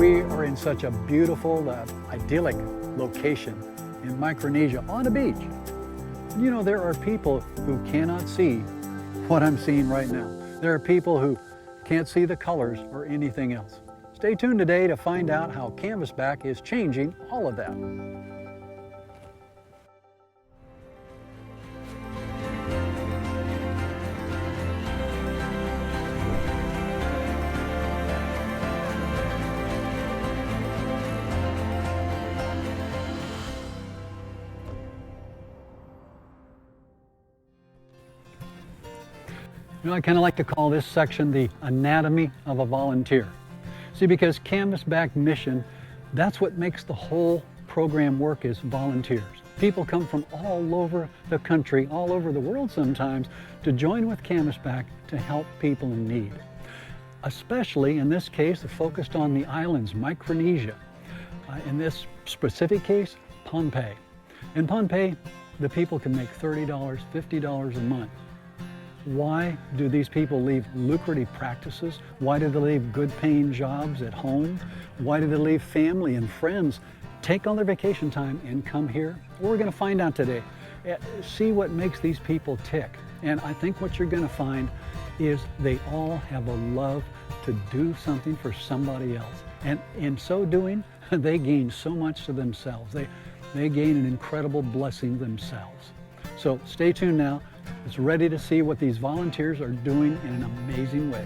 We are in such a beautiful, idyllic location in Micronesia on a beach. You know, there are people who cannot see what I'm seeing right now. There are people who can't see the colors or anything else. Stay tuned today to find out how Canvasback is changing all of that. You know, I kind of like to call this section the anatomy of a volunteer. See, because Canvasback Mission, that's what makes the whole program work, is volunteers. People come from all over the country, all over the world sometimes, to join with Canvasback to help people in need. Especially in this case, focused on the islands, Micronesia. In this specific case, Pohnpei. In Pohnpei, the people can make $30, $50 a month. Why do these people leave lucrative practices? Why do they leave good paying jobs at home? Why do they leave family and friends, take all their vacation time and come here? We're going to find out today. See what makes these people tick. And I think what you're going to find is they all have a love to do something for somebody else. And in so doing, they gain so much to themselves. They gain an incredible blessing themselves. So stay tuned now. It's ready to see what these volunteers are doing in an amazing way.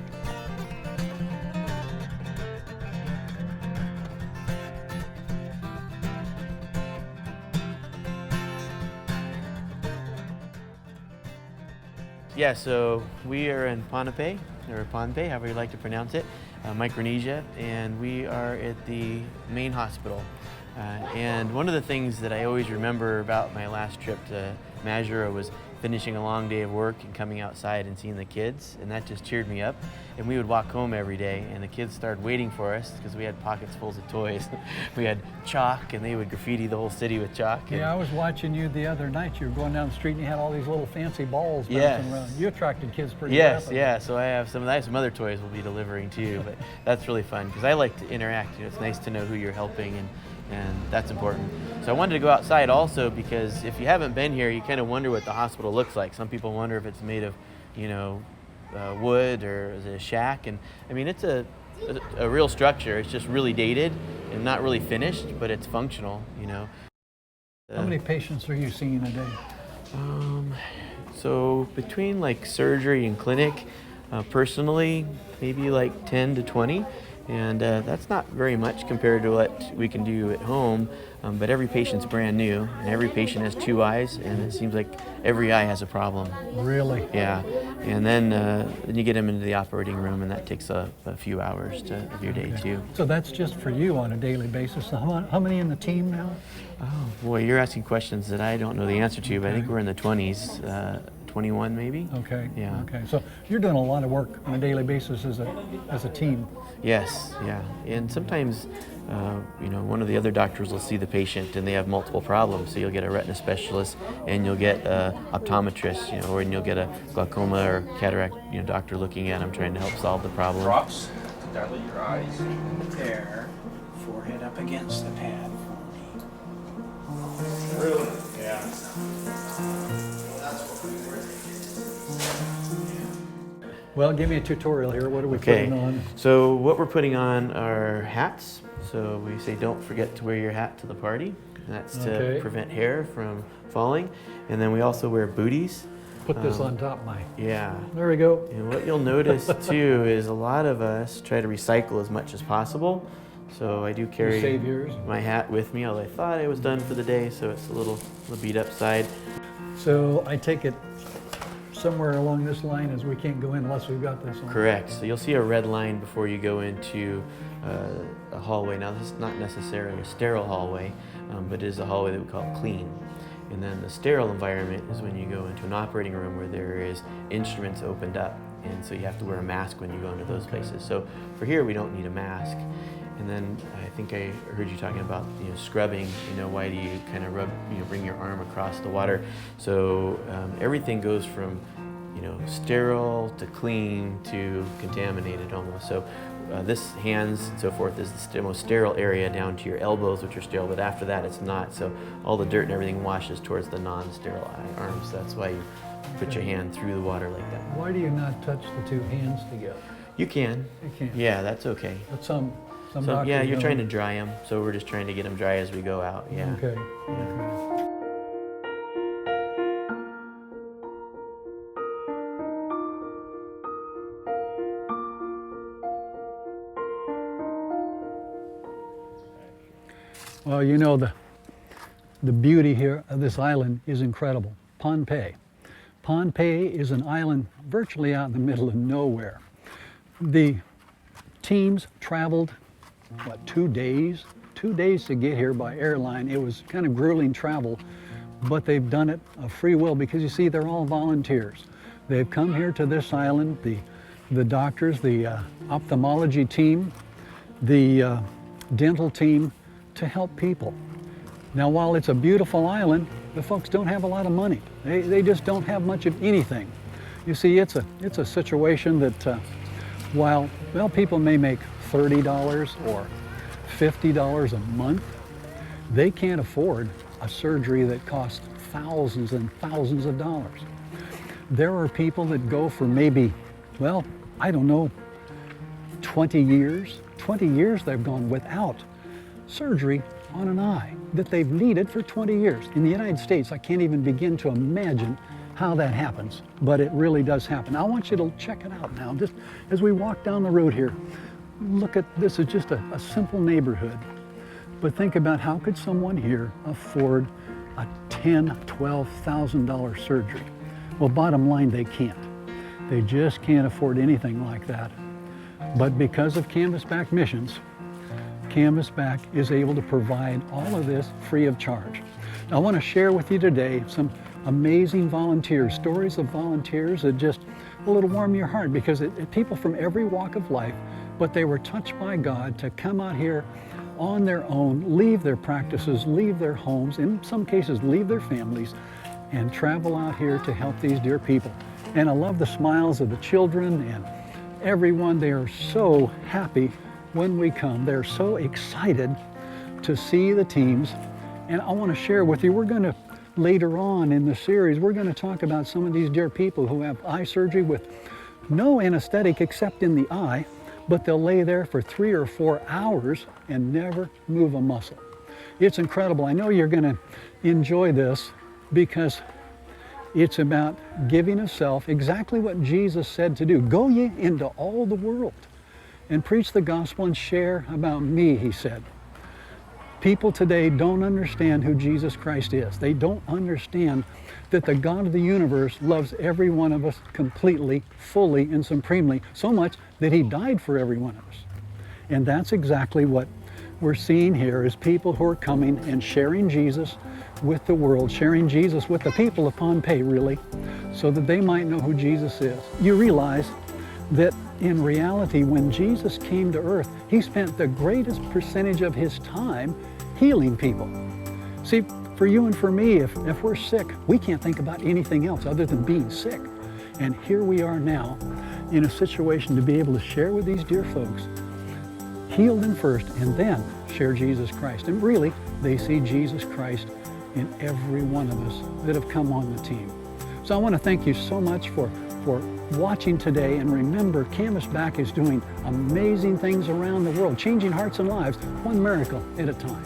Yeah, so we are in Pohnpei, or Pohnpei, however you like to pronounce it, Micronesia, and we are at the main hospital. And one of the things that I always remember about my last trip to Majuro was finishing a long day of work and coming outside and seeing the kids, and that just cheered me up. And we would walk home every day, and the kids started waiting for us because we had pockets full of toys. We had chalk, and they would graffiti the whole city with chalk. Yeah, I was watching you the other night. You were going down the street and you had all these little fancy balls bouncing around. You attracted kids pretty rapidly. Yeah, so I have some other toys we'll be delivering too, but that's really fun because I like to interact. You know, it's nice to know who you're helping, and that's important. So I wanted to go outside also because if you haven't been here, you kind of wonder what the hospital looks like. Some people wonder if it's made of, you know, wood or is it a shack, and I mean it's a real structure. It's just really dated and not really finished, but it's functional, you know. How many patients are you seeing a day? So between like surgery and clinic, personally, maybe like 10 to 20. And that's not very much compared to what we can do at home, but every patient's brand new, and every patient has two eyes, and it seems like every eye has a problem. Really? Yeah, and then you get them into the operating room, and that takes a few hours of your day too. So that's just for you on a daily basis. So how many in the team now? Oh boy, you're asking questions that I don't know the answer to, but I think we're in the 20s. 21 maybe. Okay. Yeah. Okay. So you're doing a lot of work on a daily basis as a team. Yes. Yeah. And sometimes, you know, one of the other doctors will see the patient and they have multiple problems. So you'll get a retina specialist and you'll get an optometrist, you know, or you'll get a glaucoma or cataract, you know, doctor looking at them trying to help solve the problem. Drops. Dilate your eyes. There. Forehead up against the pad for me. Really? Yeah. Well, give me a tutorial here. What are we putting on? So what we're putting on are hats. So we say don't forget to wear your hat to the party. That's to prevent hair from falling. And then we also wear booties. Put this on top, Mike. Yeah. There we go. And what you'll notice too is a lot of us try to recycle as much as possible. So I do carry my hat with me, although I thought it was done for the day, so it's a little beat up side. So I take it somewhere along this line as we can't go in unless we've got this on. Correct. So you'll see a red line before you go into a hallway. Now this is not necessarily a sterile hallway, but it is a hallway that we call clean. And then the sterile environment is when you go into an operating room where there is instruments opened up, and so you have to wear a mask when you go into those places. So for here we don't need a mask. And then I think I heard you talking about, you know, scrubbing. You know, why do you kind of rub, you know, bring your arm across the water? So everything goes from, you know, sterile to clean to contaminated almost. So this hands and so forth is the most sterile area down to your elbows, which are sterile, but after that it's not. So all the dirt and everything washes towards the non-sterile arms. So that's why you put your hand through the water like that. Why do you not touch the two hands together? You can. You can. Yeah, that's okay. But some So doctors yeah, you're don't. trying to dry them. So we're just trying to get them dry as we go out. Yeah. Okay. Yeah. Okay. Well, you know, the beauty here of this island is incredible. Pohnpei. Pohnpei is an island virtually out in the middle of nowhere. The teams traveled, what, 2 days? 2 days to get here by airline. It was kind of grueling travel, but they've done it of free will because you see, they're all volunteers. They've come here to this island, the doctors, the ophthalmology team, the dental team, to help people. Now, while it's a beautiful island, the folks don't have a lot of money. They just don't have much of anything. You see, it's a situation that while, well, people may make $30 or $50 a month, they can't afford a surgery that costs thousands and thousands of dollars. There are people that go for maybe, well, I don't know, 20 years. 20 years they've gone without surgery on an eye that they've needed for 20 years. In the United States, I can't even begin to imagine how that happens, but it really does happen. I want you to check it out now. Just as we walk down the road here, look at this. Is just a simple neighborhood, but think about how could someone here afford a $10,000, $12,000 surgery? Well, bottom line, they can't. They just can't afford anything like that. But because of Canvasback Missions, Canvasback is able to provide all of this free of charge. Now, I want to share with you today some amazing volunteers, stories of volunteers that just a little warm your heart, because people from every walk of life, but they were touched by God to come out here on their own, leave their practices, leave their homes, in some cases leave their families, and travel out here to help these dear people. And I love the smiles of the children and everyone. They are so happy when we come. They're so excited to see the teams. And I want to share with you, we're going to, later on in the series, we're going to talk about some of these dear people who have eye surgery with no anesthetic except in the eye, but they'll lay there for 3 or 4 hours and never move a muscle. It's incredible. I know you're going to enjoy this because it's about giving of self, exactly what Jesus said to do. Go ye into all the world and preach the gospel and share about me, he said. People today don't understand who Jesus Christ is. They don't understand that the God of the universe loves every one of us completely, fully, and supremely, so much that he died for every one of us. And that's exactly what we're seeing here, is people who are coming and sharing Jesus with the world, sharing Jesus with the people of Pohnpei, really, so that they might know who Jesus is. You realize that in reality, when Jesus came to earth, he spent the greatest percentage of his time healing people. See, for you and for me, if we're sick, we can't think about anything else other than being sick. And here we are now in a situation to be able to share with these dear folks, heal them first, and then share Jesus Christ. And really, they see Jesus Christ in every one of us that have come on the team. So I want to thank you so much for watching today, and remember, Canvasback is doing amazing things around the world, changing hearts and lives, one miracle at a time.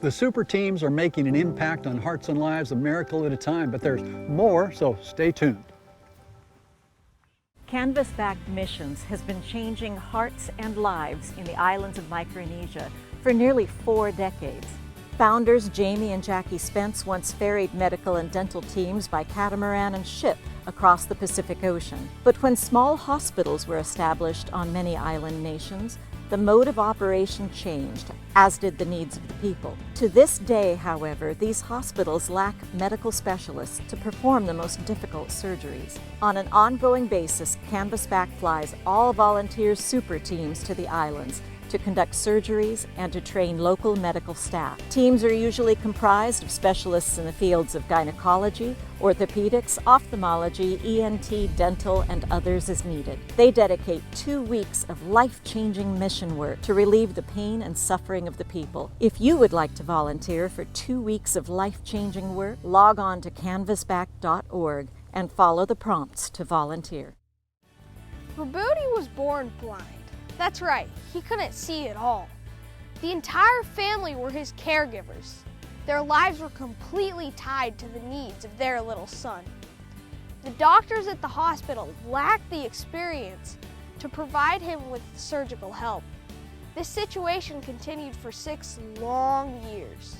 The super teams are making an impact on hearts and lives, a miracle at a time, but there's more, so stay tuned. Canvasback Missions has been changing hearts and lives in the islands of Micronesia for nearly 4 decades. Founders Jamie and Jackie Spence once ferried medical and dental teams by catamaran and ship across the Pacific Ocean. But when small hospitals were established on many island nations, the mode of operation changed, as did the needs of the people. To this day, however, these hospitals lack medical specialists to perform the most difficult surgeries. On an ongoing basis, Canvasback flies all volunteer super teams to the islands to conduct surgeries and to train local medical staff. Teams are usually comprised of specialists in the fields of gynecology, orthopedics, ophthalmology, ENT, dental, and others as needed. They dedicate 2 weeks of life-changing mission work to relieve the pain and suffering of the people. If you would like to volunteer for 2 weeks of life-changing work, log on to canvasback.org and follow the prompts to volunteer. Rabuti was born blind. That's right, he couldn't see at all. The entire family were his caregivers. Their lives were completely tied to the needs of their little son. The doctors at the hospital lacked the experience to provide him with surgical help. This situation continued for 6 long years.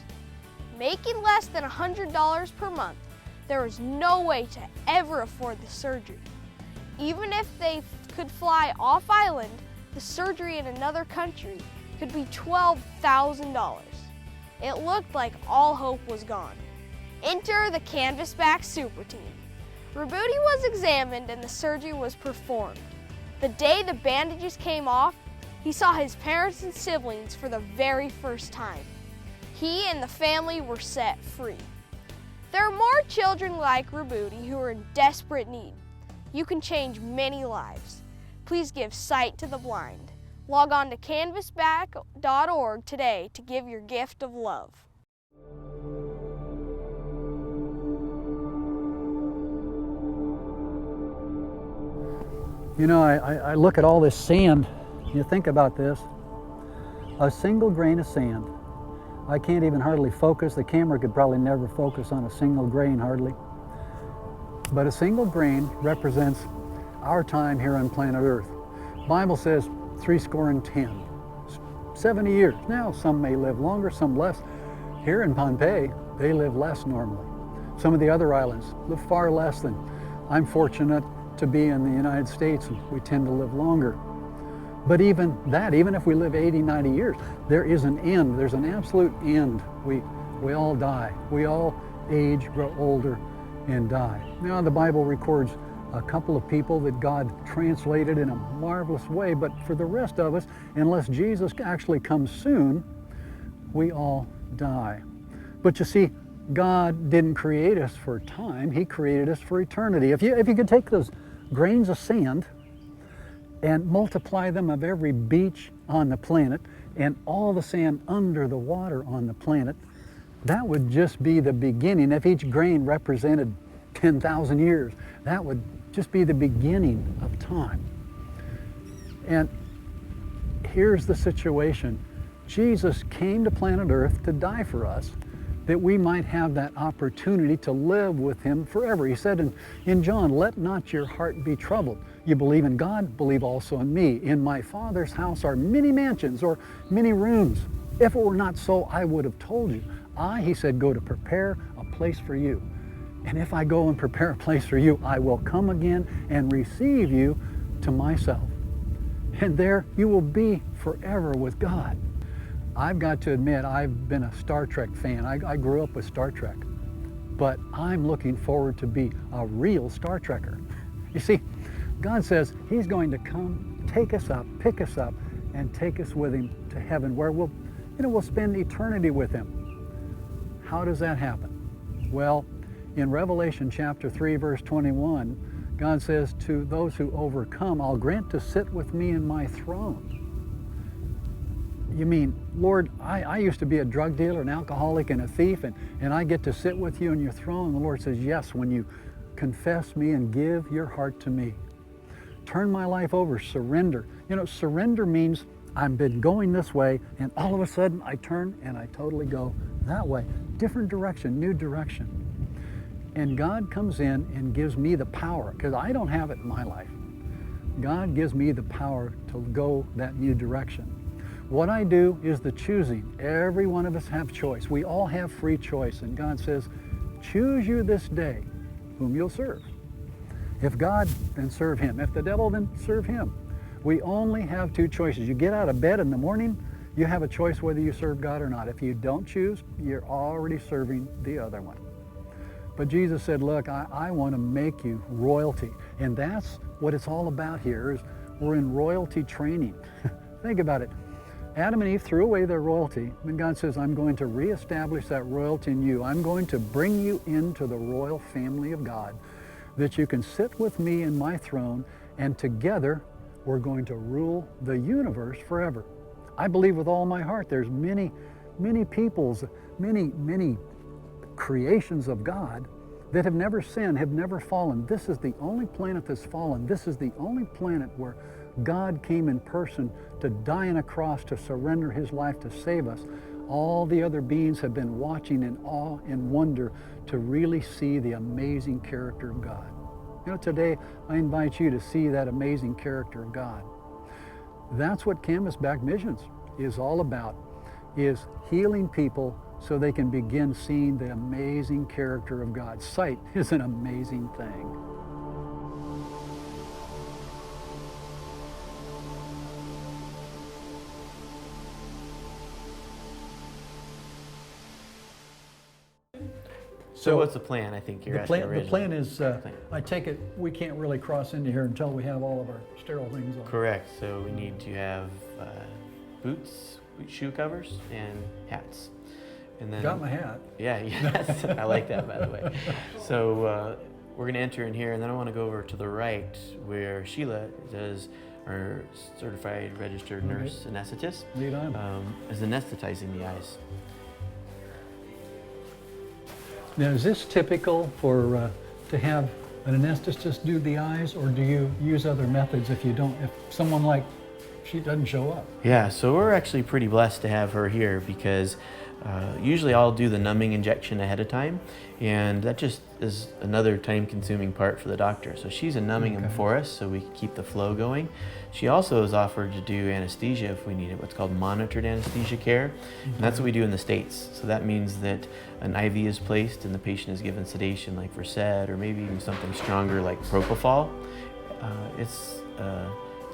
Making less than $100 per month, there was no way to ever afford the surgery. Even if they could fly off island, the surgery in another country could be $12,000. It looked like all hope was gone. Enter the Canvasback Super Team. Rabuti was examined and the surgery was performed. The day the bandages came off, he saw his parents and siblings for the very first time. He and the family were set free. There are more children like Rabuti who are in desperate need. You can change many lives. Please give sight to the blind. Log on to canvasback.org today to give your gift of love. You know, I look at all this sand. You think about this. A single grain of sand. I can't even hardly focus. The camera could probably never focus on a single grain hardly. But a single grain represents our time here on planet Earth. The Bible says 70, 70 years. Now, some may live longer, some less. Here in Pohnpei, they live less normally. Some of the other islands live far less than. I'm fortunate to be in the United States, and we tend to live longer. But even that, even if we live 80, 90 years, there is an end. There's an absolute end. We all die. We all age, grow older, and die. Now, the Bible records a couple of people that God translated in a marvelous way, but for the rest of us, unless Jesus actually comes soon, we all die. But you see, God didn't create us for time, He created us for eternity. If you could take those grains of sand and multiply them of every beach on the planet and all the sand under the water on the planet, that would just be the beginning. If each grain represented 10,000 years, that would just be the beginning of time. And here's the situation. Jesus came to planet Earth to die for us, that we might have that opportunity to live with Him forever. He said in John, "Let not your heart be troubled. You believe in God, believe also in me. In my Father's house are many mansions," or many rooms. "If it were not so, I would have told you. He said, go to prepare a place for you. And if I go and prepare a place for you, I will come again and receive you to myself. And there you will be forever with God." I've got to admit, I've been a Star Trek fan. I grew up with Star Trek. But I'm looking forward to be a real Star Trekker. You see, God says He's going to come, take us up, pick us up, and take us with Him to heaven, where we'll spend eternity with Him. How does that happen? Well, in Revelation chapter 3, verse 21, God says, "To those who overcome, I'll grant to sit with me in my throne." You mean, Lord, I used to be a drug dealer, an alcoholic, and a thief, and I get to sit with you in your throne? And the Lord says, yes, when you confess me and give your heart to me. Turn my life over, surrender. You know, surrender means I've been going this way, and all of a sudden I turn and I totally go that way. Different direction, new direction. And God comes in and gives me the power, because I don't have it in my life. God gives me the power to go that new direction. What I do is the choosing. Every one of us have choice. We all have free choice. And God says, choose you this day whom you'll serve. If God, then serve Him. If the devil, then serve him. We only have two choices. You get out of bed in the morning, you have a choice whether you serve God or not. If you don't choose, you're already serving the other one. But Jesus said, look, I want to make you royalty. And that's what it's all about here, is we're in royalty training. Think about it. Adam and Eve threw away their royalty, and God says, I'm going to reestablish that royalty in you. I'm going to bring you into the royal family of God, that you can sit with me in my throne, and together we're going to rule the universe forever. I believe with all my heart there's many peoples, many creations of God that have never sinned, have never fallen. This is the only planet that's fallen. This is the only planet where God came in person to die on a cross, to surrender his life to save us. All the other beings have been watching in awe and wonder to really see the amazing character of God. You know, today I invite you to see that amazing character of God. That's what Canvasback Missions is all about, is healing people so they can begin seeing the amazing character of God. Sight is an amazing thing. So what's the plan? I think you're asking originally. The plan is, I take it, we can't really cross into here until we have all of our sterile things on. Correct. So we need to have boots, shoe covers, and hats. And then Got my hat. Yeah, yes, I like that, by the way. So we're going to enter in here, and then I want to go over to the right where Sheila does our certified registered nurse anesthetist. Lead on. Is anesthetizing the eyes. Now, is this typical for to have an anesthetist do the eyes, or do you use other methods if you don't? If someone like she doesn't show up? Yeah, so we're actually pretty blessed to have her here because usually I'll do the numbing injection ahead of time, and that just is another time-consuming part for the doctor. So she's a numbing them for us so we can keep the flow going. She also is offered to do anesthesia if we need it, what's called monitored anesthesia care, and that's what we do in the States. So that means that an IV is placed and the patient is given sedation like Versed or maybe even something stronger like propofol. It's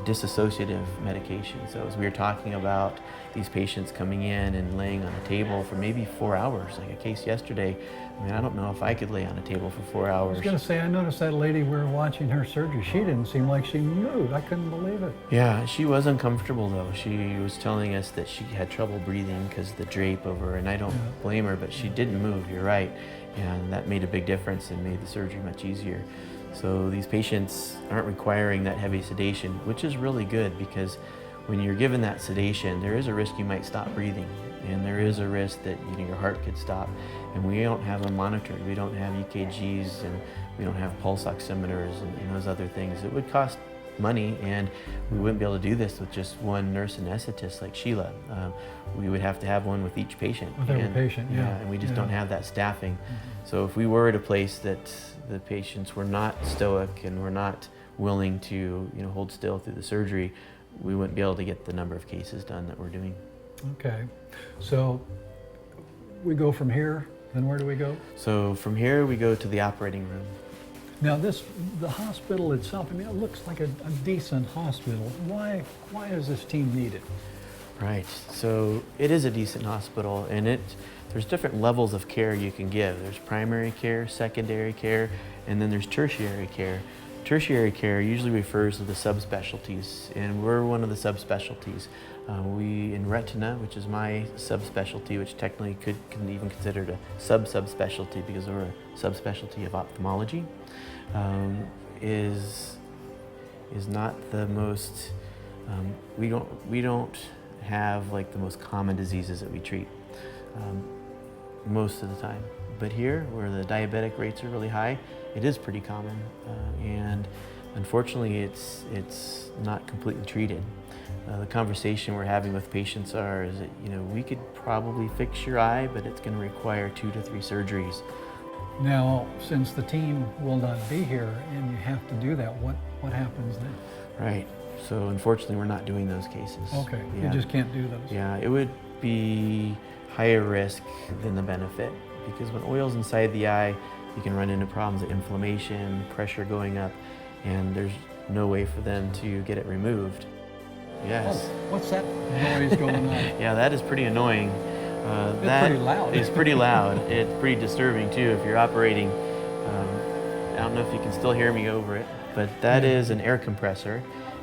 dissociative medication. So as we were talking about these patients coming in and laying on a table for maybe 4 hours, like a case yesterday, I mean, I don't know if I could lay on a table for 4 hours. I was going to say, I noticed that lady, we were watching her surgery, she didn't seem like she moved. I couldn't believe it. Yeah, she was uncomfortable though. She was telling us that she had trouble breathing because of the drape over her, and I don't blame her, but she didn't move, you're right. And that made a big difference and made the surgery much easier. So these patients aren't requiring that heavy sedation, which is really good because when you're given that sedation, there is a risk you might stop breathing, and there is a risk that your heart could stop. And we don't have them monitored. We don't have EKGs, and we don't have pulse oximeters and those other things. It would cost money, and we wouldn't be able to do this with just one nurse anesthetist like Sheila. We would have to have one with each patient. With every patient, and we just don't have that staffing. So if we were at a place that the patients were not stoic and were not willing to hold still through the surgery, we wouldn't be able to get the number of cases done that we're doing. Okay, so we go from here, then where do we go? So from here we go to the operating room. Now the hospital itself, I mean, it looks like a decent hospital. Why is this team needed? Right, so it is a decent hospital, and there's different levels of care you can give. There's primary care, secondary care, and then there's tertiary care. Tertiary care usually refers to the subspecialties, and we're one of the subspecialties. We, in retina, which is my subspecialty, which technically can even considered a subspecialty because we're a subspecialty of ophthalmology, is not the most, we don't have like the most common diseases that we treat most of the time. But here, where the diabetic rates are really high, it is pretty common, and unfortunately it's not completely treated. The conversation we're having with patients is that we could probably fix your eye, but it's going to require 2 to 3 surgeries. Now, since the team will not be here and you have to do that, what happens then? Right. So unfortunately, we're not doing those cases. Okay. Yeah. You just can't do those. Yeah, it would be higher risk than the benefit, because when oil's inside the eye, you can run into problems of inflammation, pressure going up, and there's no way for them to get it removed. Yes. Oh, what's that noise going on? Yeah, that is pretty annoying. It's pretty loud. It's pretty loud. It's pretty disturbing too if you're operating. I don't know if you can still hear me over it, but that is an air compressor,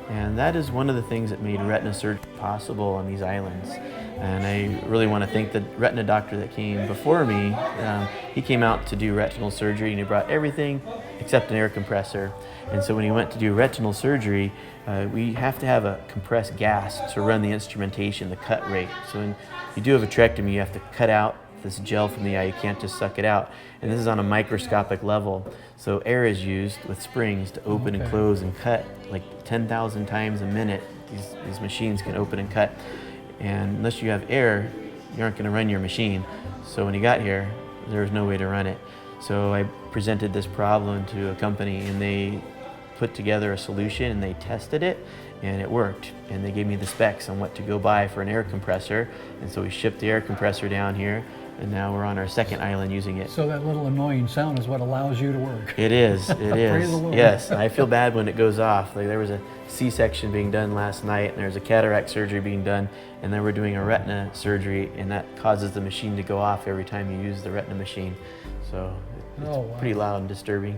And that is one of the things that made retina surgery possible on these islands. And I really want to thank the retina doctor that came before me. He came out to do retinal surgery and he brought everything except an air compressor. And so when he went to do retinal surgery, we have to have a compressed gas to run the instrumentation, the cut rate. So when you do a vitrectomy, you have to cut out this gel from the eye. You can't just suck it out. And this is on a microscopic level. So air is used with springs to open and close and cut like 10,000 times a minute. These machines can open and cut. And unless you have air, you aren't going to run your machine. So when he got here, there was no way to run it. So I presented this problem to a company and they put together a solution and they tested it and it worked. And they gave me the specs on what to go buy for an air compressor. And so we shipped the air compressor down here and now we're on our second island using it. So that little annoying sound is what allows you to work. It is, it Praise is. the Lord. Yes, and I feel bad when it goes off. Like there was a C-section being done last night and there's a cataract surgery being done and then we're doing a retina surgery and that causes the machine to go off every time you use the retina machine. So it's pretty loud and disturbing.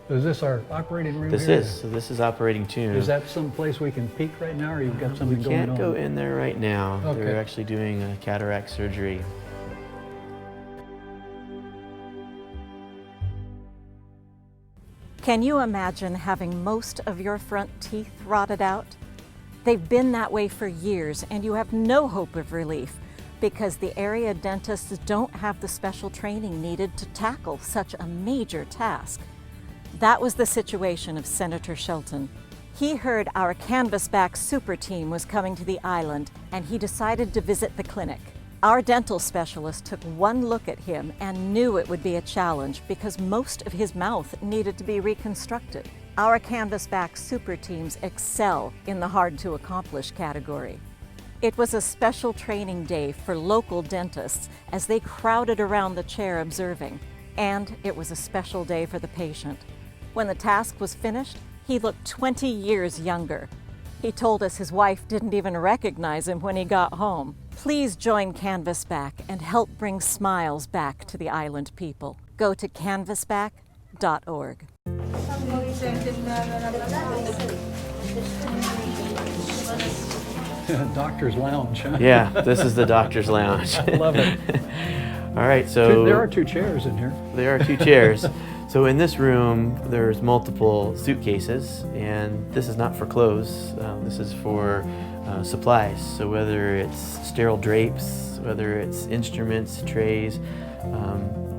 Is this our operating room This here? is, so this is operating two. Is that some place we can peek right now, or you've got something We going on? can't go in there right now. Okay. They're actually doing a cataract surgery. Can you imagine having most of your front teeth rotted out? They've been that way for years and you have no hope of relief because the area dentists don't have the special training needed to tackle such a major task. That was the situation of Senator Shelton. He heard our Canvasback super team was coming to the island and he decided to visit the clinic. Our dental specialist took one look at him and knew it would be a challenge because most of his mouth needed to be reconstructed. Our Canvasback super teams excel in the hard to accomplish category. It was a special training day for local dentists as they crowded around the chair observing, and it was a special day for the patient. When the task was finished, he looked 20 years younger. He told us his wife didn't even recognize him when he got home. Please join Canvasback and help bring smiles back to the island people. Go to canvasback.org. Doctor's lounge, huh? Yeah, this is the doctor's lounge. I love it. All right, so There are two chairs in here. there are two chairs. So in this room, there's multiple suitcases, and this is not for clothes. This is for supplies. So whether it's sterile drapes, whether it's instruments, trays,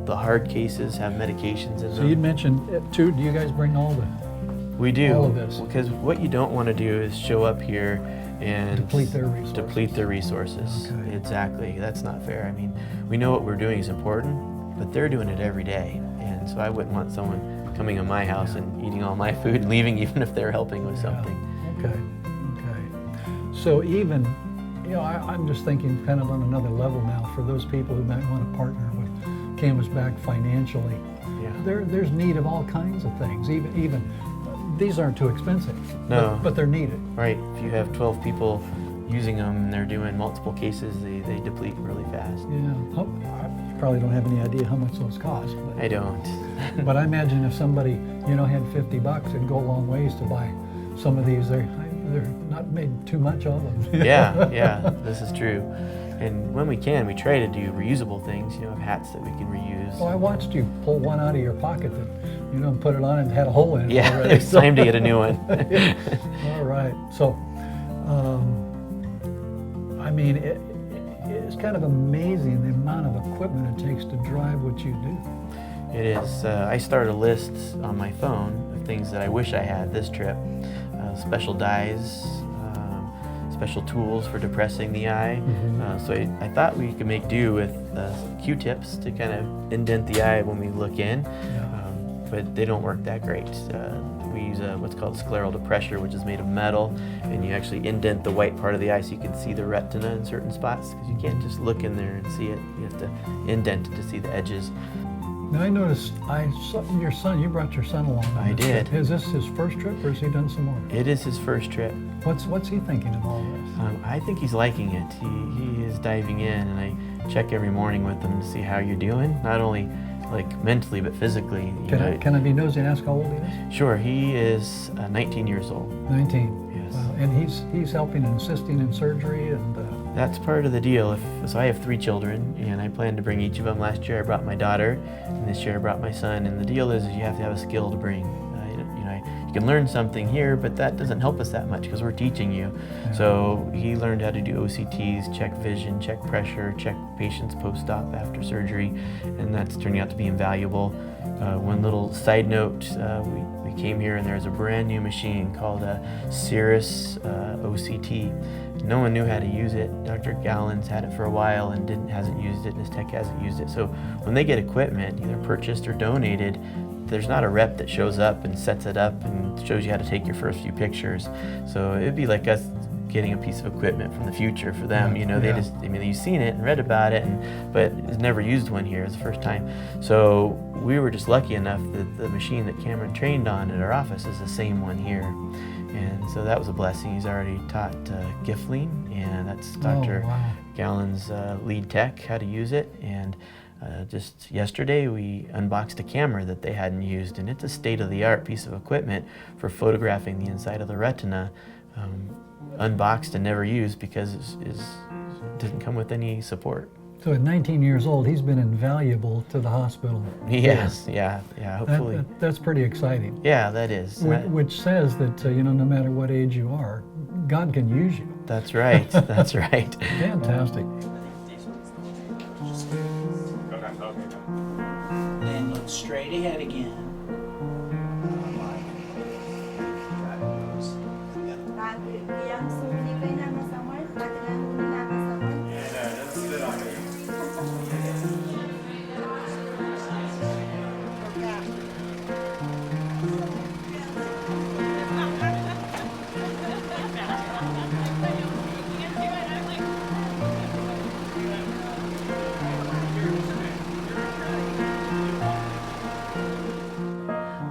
the hard cases have medications in them. So you'd mentioned too, do you guys bring all the We do, all of this? because what you don't want to do is show up here and Deplete their resources. Deplete their resources. Okay. Exactly. That's not fair. I mean, we know what we're doing is important, but they're doing it every day. And so I wouldn't want someone coming in my house and eating all my food and leaving even if they're helping with something. Okay. So even, I'm just thinking kind of on another level now for those people who might want to partner with Canvasback financially. Yeah. There's need of all kinds of things. Even these aren't too expensive. No. But they're needed. Right. If you have 12 people using them and they're doing multiple cases, they deplete really fast. Yeah. You probably don't have any idea how much those cost. But, I don't. but I imagine if somebody, had $50, it'd go a long ways to buy some of these. They're not made too much of them. Yeah, this is true. And when we can, we try to do reusable things, hats that we can reuse. Well, I watched you pull one out of your pocket that, and put it on and had a hole in it. Yeah, already. it's time to get a new one. All right. So, it's kind of amazing the amount of equipment it takes to drive what you do. It is. I started a list on my phone of things that I wish I had this trip. Special dyes, special tools for depressing the eye. So I thought we could make do with Q-tips to kind of indent the eye when we look in, but they don't work that great. We use what's called scleral depressor, which is made of metal, and you actually indent the white part of the eye so you can see the retina in certain spots, because you can't just look in there and see it. You have to indent it to see the edges. Now I noticed your son, you brought your son along. I did. Is this his first trip or has he done some more? It is his first trip. What's he thinking of all this? I think he's liking it. He is diving in, and I check every morning with him to see how you're doing, not only like mentally but physically. Can I be nosy and ask how old he is? Sure, he is 19 years old. 19. Yes. Wow. And he's helping and assisting in surgery and. That's part of the deal. So I have 3 children, and I plan to bring each of them. Last year I brought my daughter, and this year I brought my son. And the deal is you have to have a skill to bring. You can learn something here, but that doesn't help us that much because we're teaching you. Yeah. So he learned how to do OCTs, check vision, check pressure, check patients post-op after surgery, and that's turning out to be invaluable. One little side note, we came here and there's a brand new machine called a Cirrus OCT. No one knew how to use it. Dr. Gallon's had it for a while and hasn't used it, and his tech hasn't used it. So when they get equipment, either purchased or donated, there's not a rep that shows up and sets it up and shows you how to take your first few pictures. So it'd be like us getting a piece of equipment from the future for them. You know, they just, I mean, you've seen it and read about it, but it's never used one here. It's the first time. So we were just lucky enough that the machine that Cameron trained on at our office is the same one here. And so that was a blessing. He's already taught Gifling, and that's Dr. Gallon's lead tech, how to use it. And just yesterday we unboxed a camera that they hadn't used, and it's a state-of-the-art piece of equipment for photographing the inside of the retina, unboxed and never used because it doesn't come with any support. So at 19 years old, he's been invaluable to the hospital. Yes, yeah, hopefully. That's pretty exciting. Yeah, that is. Which says that, you know, no matter what age you are, God can use you. That's right, that's right. Fantastic. Then look straight ahead again.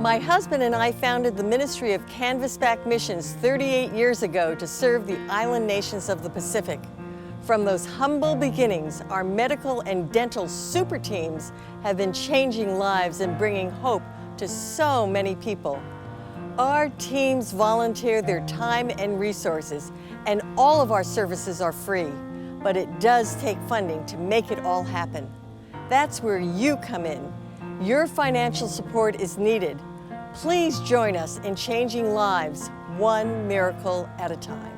My husband and I founded the ministry of Canvasback Missions 38 years ago to serve the island nations of the Pacific. From those humble beginnings, our medical and dental super teams have been changing lives and bringing hope to so many people. Our teams volunteer their time and resources, and all of our services are free, but it does take funding to make it all happen. That's where you come in. Your financial support is needed. Please join us in changing lives, one miracle at a time.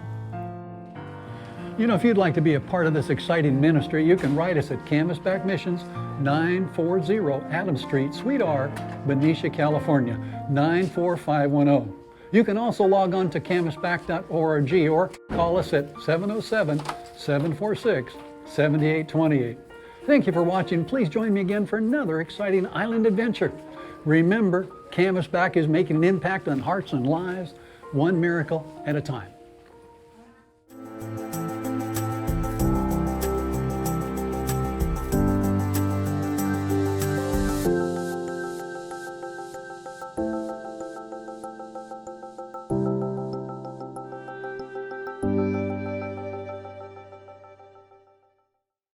You know, if you'd like to be a part of this exciting ministry, you can write us at Canvasback Missions, 940 Adams Street, Suite R, Benicia, California, 94510. You can also log on to canvasback.org or call us at 707-746-7828. Thank you for watching. Please join me again for another exciting island adventure. Remember, Canvasback is making an impact on hearts and lives, one miracle at a time.